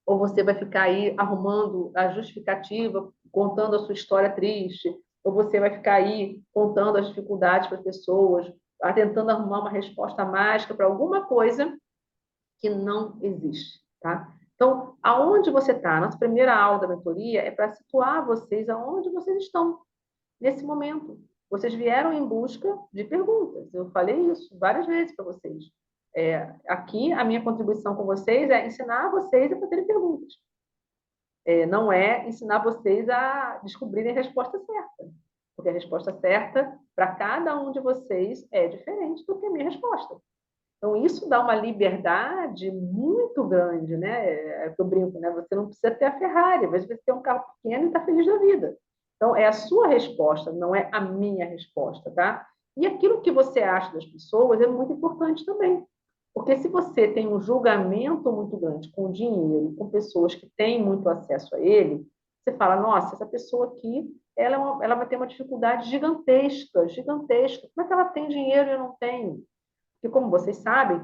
S1: Ou você vai ficar aí arrumando a justificativa, contando a sua história triste? Ou você vai ficar aí contando as dificuldades para as pessoas, tentando arrumar uma resposta mágica para alguma coisa que não existe, tá? Então, aonde você está? Nossa primeira aula da mentoria é para situar vocês aonde vocês estão nesse momento. Vocês vieram em busca de perguntas. Eu falei isso várias vezes para vocês. Aqui, a minha contribuição com vocês é ensinar vocês a fazerem perguntas. Não é ensinar vocês a descobrirem a resposta certa. Porque a resposta certa para cada um de vocês é diferente do que a minha resposta. Então, isso dá uma liberdade muito grande, né? É que eu brinco, né? Você não precisa ter a Ferrari, às vezes você tem um carro pequeno e está feliz da vida. Então, é a sua resposta, não é a minha resposta, tá? E aquilo que você acha das pessoas é muito importante também. Porque se você tem um julgamento muito grande com o dinheiro, com pessoas que têm muito acesso a ele, você fala, nossa, essa pessoa aqui, ela vai ter uma dificuldade gigantesca, gigantesca. Como é que ela tem dinheiro e eu não tenho? Porque, como vocês sabem,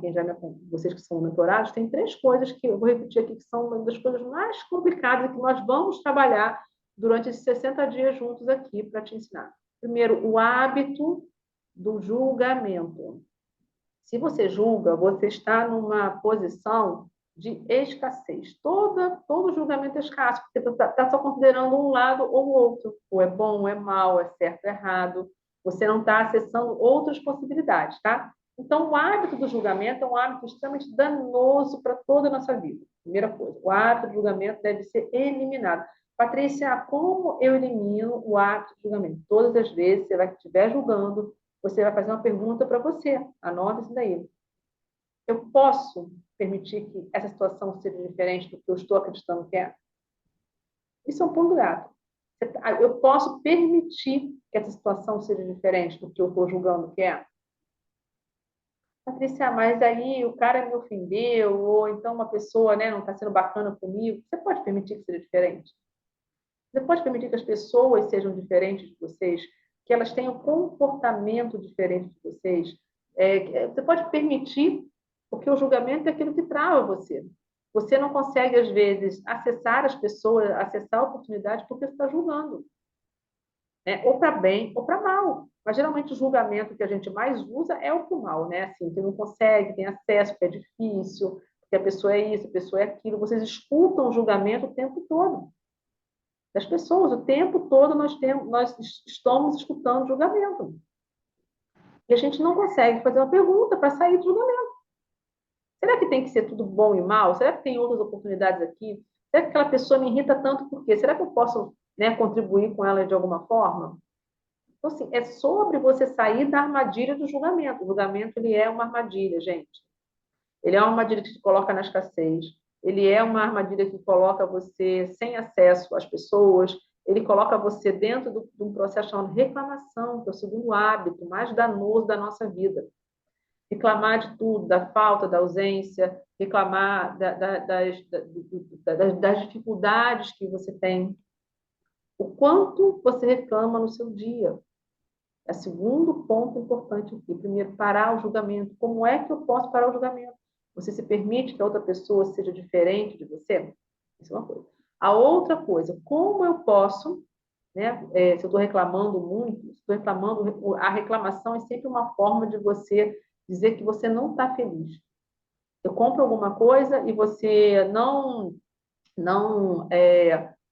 S1: vocês que são mentorados, tem 3 coisas que eu vou repetir aqui, que são uma das coisas mais complicadas que nós vamos trabalhar durante esses 60 dias juntos aqui para te ensinar. Primeiro, o hábito do julgamento. Se você julga, você está numa posição de escassez. Todo julgamento é escasso, porque você está só considerando um lado ou o outro. Ou é bom, ou é mal, é certo, ou é errado. Você não está acessando outras possibilidades, tá? Então, o hábito do julgamento é um hábito extremamente danoso para toda a nossa vida. Primeira coisa, o hábito do julgamento deve ser eliminado. Patrícia, como eu elimino o hábito do julgamento? Todas as vezes que você estiver julgando, você vai fazer uma pergunta para você. Anota isso daí. Eu posso permitir que essa situação seja diferente do que eu estou acreditando que é? Isso é um ponto grato. Eu posso permitir que essa situação seja diferente do que eu estou julgando que é? Patrícia, mas aí o cara me ofendeu, ou então uma pessoa, né, não está sendo bacana comigo. Você pode permitir que seja diferente? Você pode permitir que as pessoas sejam diferentes de vocês, que elas tenham comportamento diferente de vocês? Você pode permitir, porque o julgamento é aquilo que trava você. Você não consegue, às vezes, acessar as pessoas, acessar a oportunidade porque você está julgando, né? Ou para bem ou para mal. Mas geralmente o julgamento que a gente mais usa é o para o mal, né? Assim, que não consegue, tem acesso, que é difícil, que a pessoa é isso, a pessoa é aquilo. Vocês escutam o julgamento o tempo todo das pessoas. O tempo todo nós estamos escutando julgamento. E a gente não consegue fazer uma pergunta para sair do julgamento. Será que tem que ser tudo bom e mal? Será que tem outras oportunidades aqui? Será que aquela pessoa me irrita tanto por quê? Será que eu posso, né, contribuir com ela de alguma forma? Então, assim, é sobre você sair da armadilha do julgamento. O julgamento, ele é uma armadilha, gente. Ele é uma armadilha que te coloca na escassez. Ele é uma armadilha que coloca você sem acesso às pessoas. Ele coloca você dentro de um processo chamado reclamação, que é o segundo hábito mais danoso da nossa vida. Reclamar de tudo, da falta, da ausência, reclamar das dificuldades que você tem. O quanto você reclama no seu dia. É o segundo ponto importante aqui. Primeiro, parar o julgamento. Como é que eu posso parar o julgamento? Você se permite que a outra pessoa seja diferente de você? Isso é uma coisa. A outra coisa, como eu posso, né? Se eu estou reclamando muito, se estou reclamando, a reclamação é sempre uma forma de você dizer que você não está feliz. Eu compro alguma coisa e você não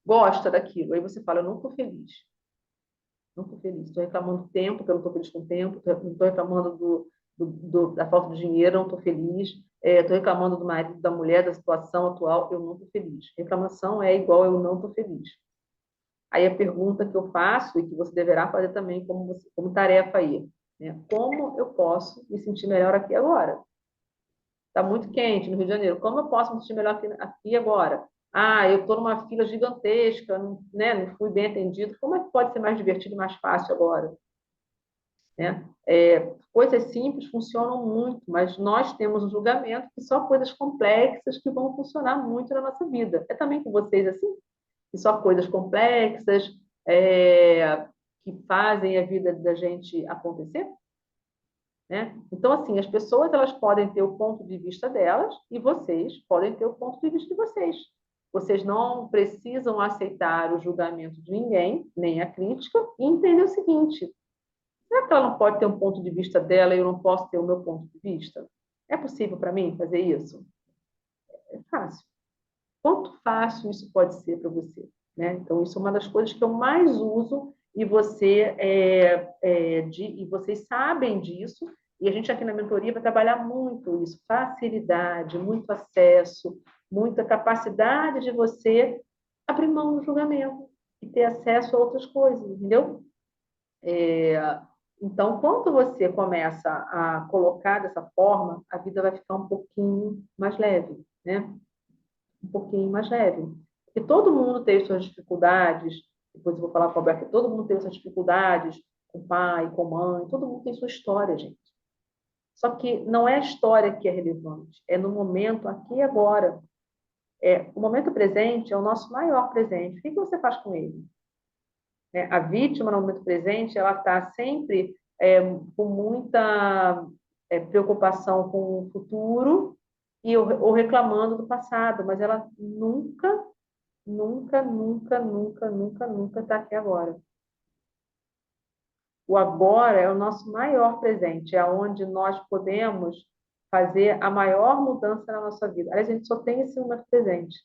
S1: gosta daquilo. Aí você fala, eu não estou feliz. Não estou feliz. Estou reclamando do tempo, que eu não estou feliz com o tempo. Estou reclamando da falta de dinheiro, não estou feliz. Estou reclamando do marido, da mulher, da situação atual, eu não estou feliz. Reclamação é igual eu não estou feliz. Aí a pergunta que eu faço, e que você deverá fazer também como tarefa aí, né? Como eu posso me sentir melhor aqui agora? Está muito quente no Rio de Janeiro. Como eu posso me sentir melhor aqui agora? Ah, eu estou numa fila gigantesca, não, né, não fui bem atendido. Como é que pode ser mais divertido e mais fácil agora? Né? Coisas simples funcionam muito, mas nós temos um julgamento que só coisas complexas que vão funcionar muito na nossa vida. É também com vocês assim? Que só coisas complexas que fazem a vida da gente acontecer? Né? Então, assim, as pessoas elas podem ter o ponto de vista delas e vocês podem ter o ponto de vista de vocês. Vocês não precisam aceitar o julgamento de ninguém, nem a crítica, e entender o seguinte: será que ela não pode ter um ponto de vista dela e eu não posso ter o meu ponto de vista? É possível para mim fazer isso? É fácil. Quanto fácil isso pode ser para você? Né? Então, isso é uma das coisas que eu mais uso e e vocês sabem disso. E a gente aqui na mentoria vai trabalhar muito isso, facilidade, muito acesso, muita capacidade de você abrir mão do julgamento e ter acesso a outras coisas, entendeu? Então, quando você começa a colocar dessa forma, a vida vai ficar um pouquinho mais leve, né? Um pouquinho mais leve. Porque todo mundo teve suas dificuldades, depois eu vou falar com a Alberto, todo mundo teve suas dificuldades com pai, com mãe, todo mundo tem sua história, gente. Só que não é a história que é relevante, é no momento aqui e agora. O momento presente é o nosso maior presente. O que você faz com ele? A vítima, no momento presente, ela está sempre com muita preocupação com o futuro ou reclamando do passado, mas ela nunca, nunca, nunca, nunca, nunca, nunca está aqui agora. O agora é o nosso maior presente, é onde nós podemos fazer a maior mudança na nossa vida. Aliás, a gente só tem esse momento presente,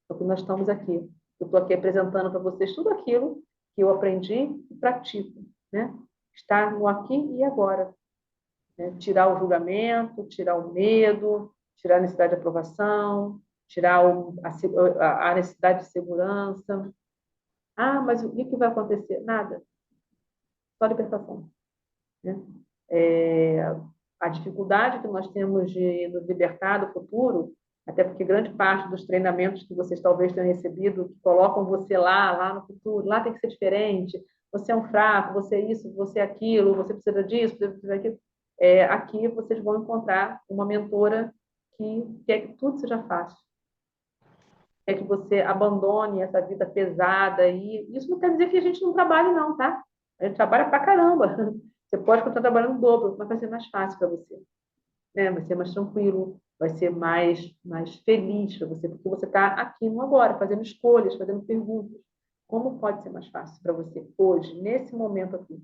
S1: porque nós estamos aqui. Eu estou aqui apresentando para vocês tudo aquilo que eu aprendi e pratico, né? Estar no aqui e agora, né? Tirar o julgamento, tirar o medo, tirar a necessidade de aprovação, tirar a necessidade de segurança. Ah, mas o que vai acontecer? Nada, só libertação, né? É, a dificuldade que nós temos de nos libertar do futuro, até porque grande parte dos treinamentos que vocês talvez tenham recebido, que colocam você lá no futuro, lá tem que ser diferente, você é um fraco, você é isso, você é aquilo, você precisa disso, você precisa daquilo. Aqui vocês vão encontrar uma mentora que quer que tudo seja fácil, quer que você abandone essa vida pesada. E isso não quer dizer que a gente não trabalhe, não, tá? A gente trabalha pra caramba. Você pode continuar trabalhando o dobro, mas vai ser mais fácil para você, né? Vai ser mais tranquilo, vai ser mais feliz para você, porque você está aqui no agora, fazendo escolhas, fazendo perguntas. Como pode ser mais fácil para você hoje, nesse momento aqui?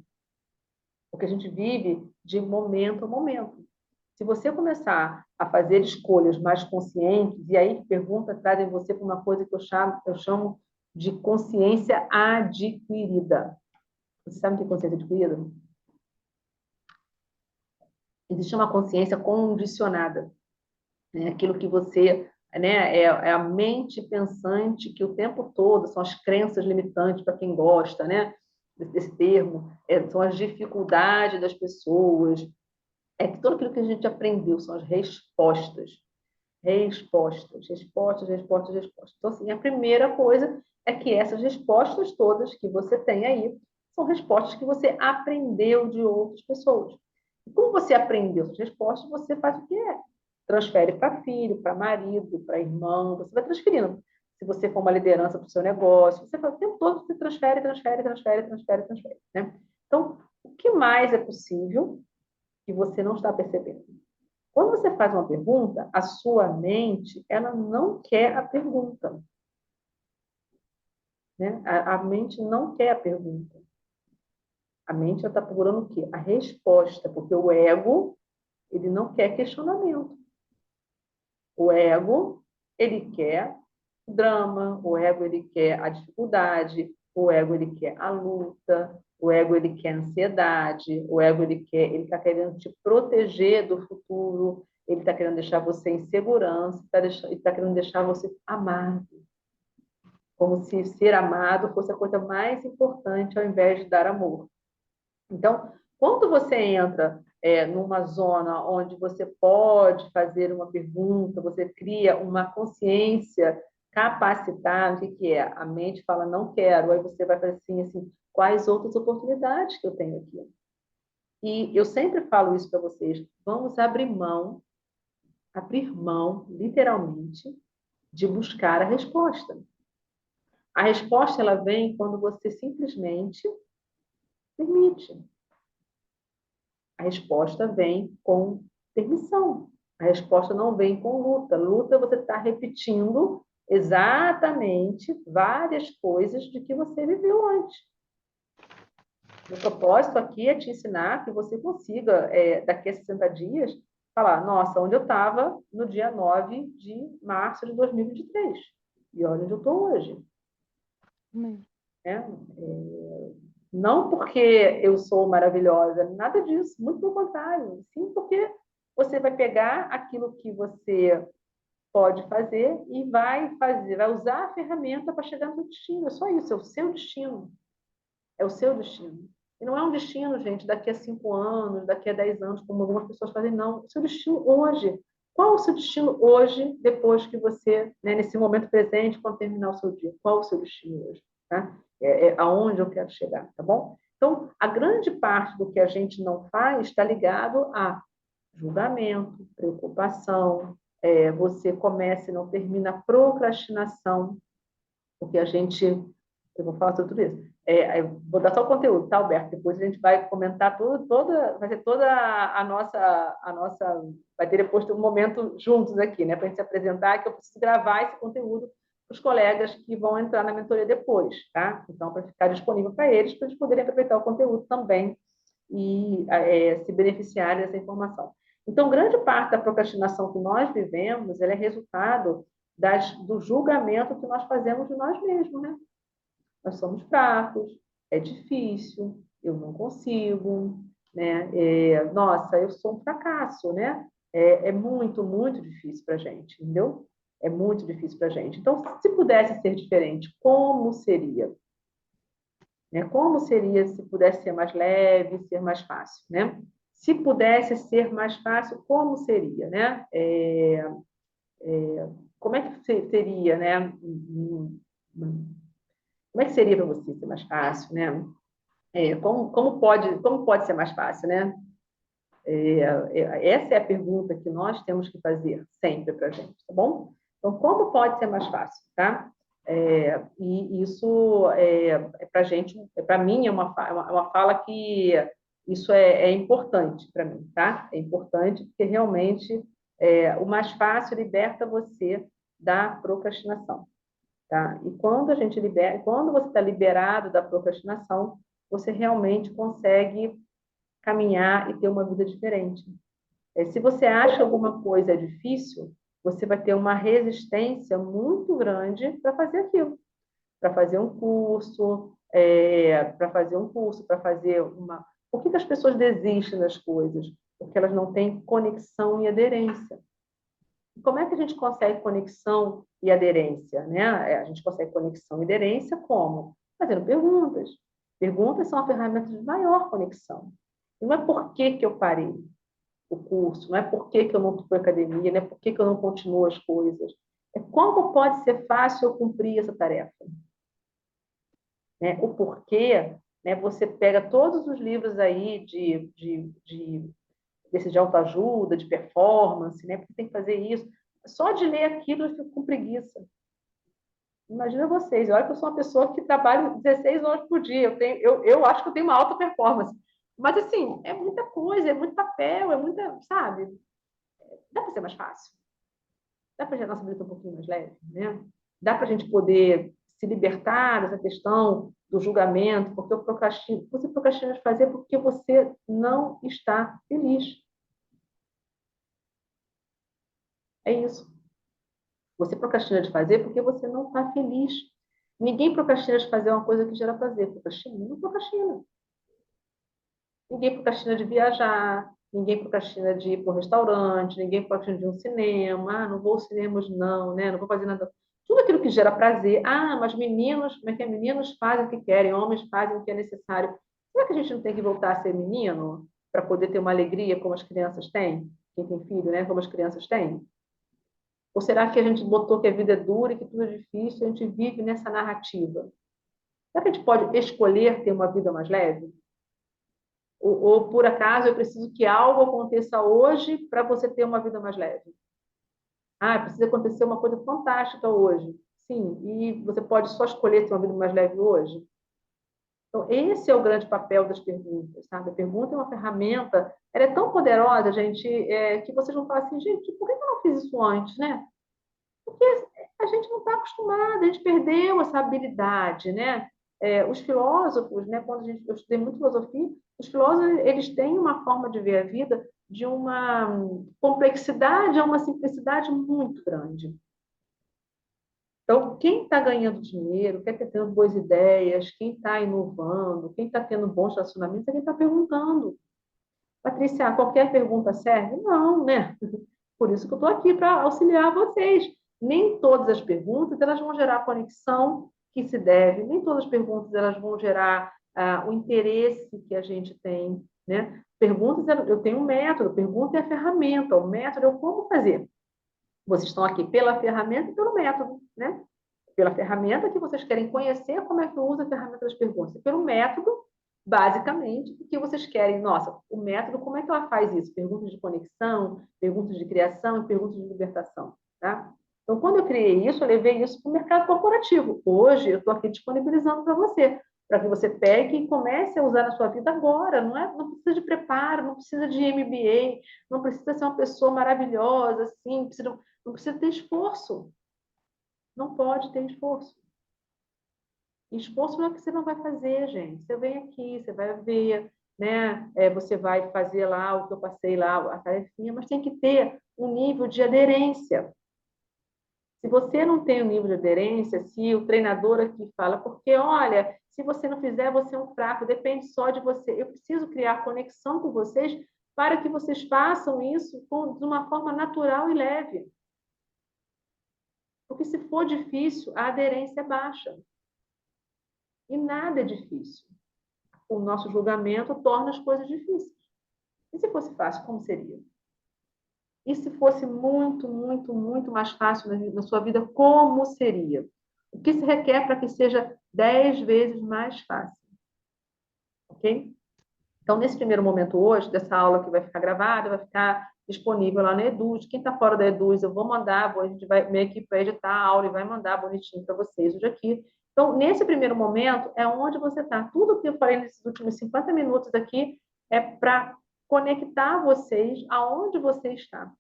S1: Porque a gente vive de momento a momento. Se você começar a fazer escolhas mais conscientes, e aí pergunta trazem você para uma coisa que eu chamo de consciência adquirida. Você sabe o que é consciência adquirida? Existe uma consciência condicionada, né? Aquilo que você, né, é a mente pensante que o tempo todo são as crenças limitantes para quem gosta, né, desse termo, são as dificuldades das pessoas, que tudo aquilo que a gente aprendeu são as respostas, respostas, respostas, respostas, respostas. Então, assim, a primeira coisa é que essas respostas todas que você tem aí são respostas que você aprendeu de outras pessoas. E como você aprendeu essas respostas, você faz o que é? Transfere para filho, para marido, para irmão, você vai transferindo. Se você for uma liderança para o seu negócio, você faz o tempo todo, você transfere, transfere, transfere, transfere, transfere. Né? Então, o que mais é possível que você não está percebendo? Quando você faz uma pergunta, a sua mente, ela não quer a pergunta. Né? A mente não quer a pergunta. A mente está procurando o quê? A resposta, porque o ego, ele não quer questionamento. O ego, ele quer drama, o ego, ele quer a dificuldade, o ego, ele quer a luta, o ego, ele quer a ansiedade, o ego, ele está querendo te proteger do futuro, ele está querendo deixar você em segurança, ele está querendo deixar você amado, como se ser amado fosse a coisa mais importante ao invés de dar amor. Então, quando você entra numa zona onde você pode fazer uma pergunta, você cria uma consciência capacitar, o que que é? A mente fala, não quero, aí você vai para assim, quais outras oportunidades que eu tenho aqui? E eu sempre falo isso para vocês, vamos abrir mão, literalmente, de buscar a resposta. A resposta, ela vem quando você simplesmente permite. A resposta vem com permissão. A resposta não vem com luta. Luta, você está repetindo exatamente várias coisas de que você viveu antes. O propósito aqui é te ensinar que você consiga, daqui a 60 dias, falar, nossa, onde eu estava no dia 9 de março de 2023. E olha onde eu estou hoje. Não porque eu sou maravilhosa, nada disso, muito pelo contrário. Sim, porque você vai pegar aquilo que você pode fazer e vai usar a ferramenta para chegar no seu destino. É só isso, é o seu destino. É o seu destino. E não é um destino, gente, daqui a 5 anos, daqui a 10 anos, como algumas pessoas fazem, não. É o seu destino hoje. Qual é o seu destino hoje, depois que você, né, nesse momento presente, quando terminar o seu dia? Qual é o seu destino hoje? Tá? Aonde eu quero chegar, tá bom? Então, a grande parte do que a gente não faz está ligado a julgamento, preocupação, você começa e não termina a procrastinação, porque a gente, eu vou falar sobre tudo isso. Eu vou dar só o conteúdo, tá, Alberto? Depois a gente vai comentar vai ter toda vai ter depois um momento juntos aqui, né, para a gente se apresentar, que eu preciso gravar esse conteúdo para os colegas que vão entrar na mentoria depois, tá? Então, para ficar disponível para eles poderem aproveitar o conteúdo também e se beneficiarem dessa informação. Então, grande parte da procrastinação que nós vivemos, ela é resultado do julgamento que nós fazemos de nós mesmos, né? Nós somos fracos, é difícil, eu não consigo, né? Nossa, eu sou um fracasso, né? Muito, muito difícil para a gente, entendeu? É muito difícil para a gente. Então, se pudesse ser diferente, como seria? Né? Como seria se pudesse ser mais leve, ser mais fácil, né? Se pudesse ser mais fácil, como seria, né? Como é que seria, né? Como é que seria para você ser mais fácil, né? Como pode ser mais fácil, né? Essa é a pergunta que nós temos que fazer sempre para a gente, tá bom? Então, como pode ser mais fácil, tá? E isso para a gente, para mim, é uma fala que isso é importante para mim, tá? É importante porque realmente o mais fácil liberta você da procrastinação, tá? E quando você está liberado da procrastinação, você realmente consegue caminhar e ter uma vida diferente. Se você acha alguma coisa difícil, você vai ter uma resistência muito grande para fazer aquilo, para fazer um curso, para fazer uma. Por que as pessoas desistem das coisas? Porque elas não têm conexão e aderência. E como é que a gente consegue conexão e aderência, né? A gente consegue conexão e aderência como? Fazendo perguntas. Perguntas são a ferramenta de maior conexão. E não é por que eu parei o curso, não é por que eu não fui à academia, não é por que eu não continuo as coisas. É como pode ser fácil eu cumprir essa tarefa. Né? O porquê, né? Você pega todos os livros aí desses de autoajuda, de performance, né? Porque tem que fazer isso. Só de ler aquilo eu fico com preguiça. Imagina vocês, olha que eu sou uma pessoa que trabalha 16 horas por dia, eu acho que eu tenho uma alta performance. Mas, assim, é muita coisa, é muito papel, é muita, sabe? Dá para ser mais fácil. Dá para a nossa vida um pouquinho mais leve, né? Dá para a gente poder se libertar dessa questão do julgamento, porque você procrastina de fazer porque você não está feliz. É isso. Você procrastina de fazer porque você não está feliz. Ninguém procrastina de fazer uma coisa que gera prazer. Procrastina? Não procrastina. Ninguém procrastina de viajar, ninguém procrastina de ir para um restaurante, ninguém procrastina de ir um cinema. Não vou ao cinema hoje não, né? Não vou fazer nada. Tudo aquilo que gera prazer. Mas meninos, como é que é? Meninos fazem o que querem, homens fazem o que é necessário. Será que a gente não tem que voltar a ser menino para poder ter uma alegria como as crianças têm? Quem tem filho, né? Como as crianças têm? Ou será que a gente botou que a vida é dura e que tudo é difícil, e a gente vive nessa narrativa? Será que a gente pode escolher ter uma vida mais leve? Ou por acaso, eu preciso que algo aconteça hoje para você ter uma vida mais leve? Ah, precisa acontecer uma coisa fantástica hoje. Sim, e você pode só escolher ter uma vida mais leve hoje? Então, esse é o grande papel das perguntas, sabe? A pergunta é uma ferramenta, ela é tão poderosa, gente, que vocês vão falar assim, gente, por que eu não fiz isso antes, né? Porque a gente não está acostumado, a gente perdeu essa habilidade, né? Os filósofos, né? Eu estudei muito filosofia, os filósofos eles têm uma forma de ver a vida de uma complexidade a uma simplicidade muito grande. Então, quem está ganhando dinheiro, quem está tendo boas ideias, quem está inovando, quem está tendo bons relacionamentos, é quem está perguntando. Patrícia, qualquer pergunta serve? Não, né? Por isso que eu estou aqui para auxiliar vocês. Nem todas as perguntas elas vão gerar a conexão que se deve, nem todas as perguntas elas vão gerar o interesse que a gente tem, né? Perguntas, eu tenho um método, pergunta é a ferramenta, o método é o como fazer. Vocês estão aqui pela ferramenta e pelo método, né? Pela ferramenta que vocês querem conhecer como é que usa a ferramenta das perguntas. E pelo método, basicamente, o que vocês querem. Nossa, o método, como é que ela faz isso? Perguntas de conexão, perguntas de criação e perguntas de libertação. Tá? Então, quando eu criei isso, eu levei isso para o mercado corporativo. Hoje, eu estou aqui disponibilizando para você, para que você pegue e comece a usar na sua vida agora. Não precisa de preparo, não precisa de MBA, não precisa ser uma pessoa maravilhosa, assim, não precisa ter esforço. Não pode ter esforço. Esforço não é que você não vai fazer, gente. Você vem aqui, você vai ver, né? Você vai fazer lá o que eu passei lá, a tarefinha, mas tem que ter um nível de aderência. Se você não tem um nível de aderência, se o treinador aqui fala, porque olha, se você não fizer, você é um fraco, depende só de você. Eu preciso criar conexão com vocês para que vocês façam isso de uma forma natural e leve. Porque se for difícil, a aderência é baixa. E nada é difícil. O nosso julgamento torna as coisas difíceis. E se fosse fácil, como seria? E se fosse muito, muito, muito mais fácil na sua vida, como seria? O que se requer para que seja 10 vezes mais fácil? Ok? Então, nesse primeiro momento hoje, dessa aula que vai ficar gravada, vai ficar disponível lá na Eduz. Quem está fora da Eduz, eu vou mandar, minha equipe vai editar a aula e vai mandar bonitinho para vocês hoje aqui. Então, nesse primeiro momento, é onde você está. Tudo que eu falei nesses últimos 50 minutos aqui é para conectar vocês aonde você está.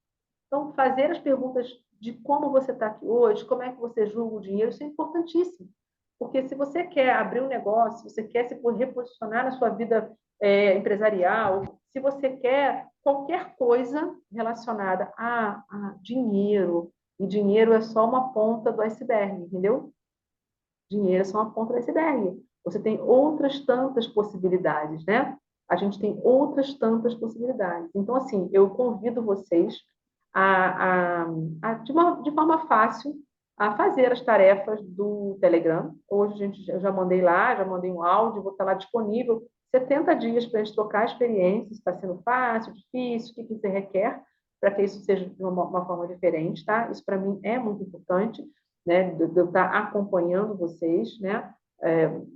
S1: Então, fazer as perguntas de como você está aqui hoje, como é que você julga o dinheiro, isso é importantíssimo. Porque se você quer abrir um negócio, se você quer se reposicionar na sua vida empresarial, se você quer qualquer coisa relacionada a dinheiro, e dinheiro é só uma ponta do iceberg, entendeu? Dinheiro é só uma ponta do iceberg. Você tem outras tantas possibilidades, né? A gente tem outras tantas possibilidades. Então, assim, eu convido vocês de forma fácil, a fazer as tarefas do Telegram. Hoje eu já mandei lá, já mandei um áudio, vou estar lá disponível 70 dias para a gente trocar experiências, está sendo fácil, difícil, o que você requer, para que isso seja de uma forma diferente, tá? Isso para mim é muito importante, né? De eu estar acompanhando vocês, né?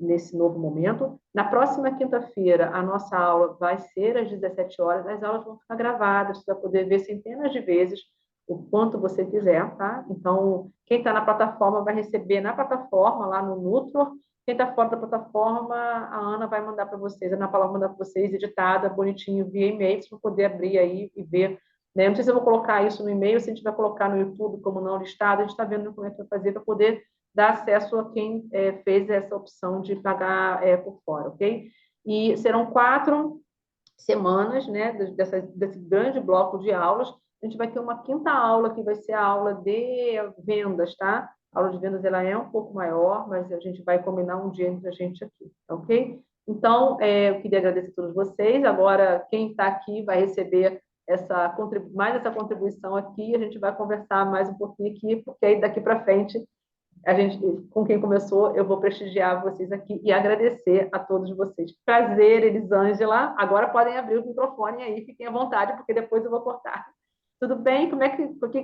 S1: Nesse novo momento. Na próxima quinta-feira, a nossa aula vai ser às 17 horas, as aulas vão ficar gravadas, você vai poder ver centenas de vezes o quanto você quiser, tá? Então, quem está na plataforma vai receber na plataforma, lá no Nutror. Quem está fora da plataforma, a Ana vai mandar para vocês, a Ana Paula vai mandar para vocês, editada, bonitinho, via e-mail, para poder abrir aí e ver. Né? Eu não sei se eu vou colocar isso no e-mail, se a gente vai colocar no YouTube como não listado, a gente está vendo como é que vai fazer para poder dar acesso a quem fez essa opção de pagar por fora, ok? E serão 4 semanas, né, desse grande bloco de aulas. A gente vai ter uma quinta aula, que vai ser a aula de vendas, tá? A aula de vendas ela é um pouco maior, mas a gente vai combinar um dia entre a gente aqui, ok? Então, eu queria agradecer a todos vocês. Agora, quem está aqui vai receber mais essa contribuição aqui. A gente vai conversar mais um pouquinho aqui, porque aí daqui para frente a gente, com quem começou, eu vou prestigiar vocês aqui e agradecer a todos vocês. Prazer, Elisângela. Agora podem abrir o microfone aí, fiquem à vontade, porque depois eu vou cortar. Tudo bem? O que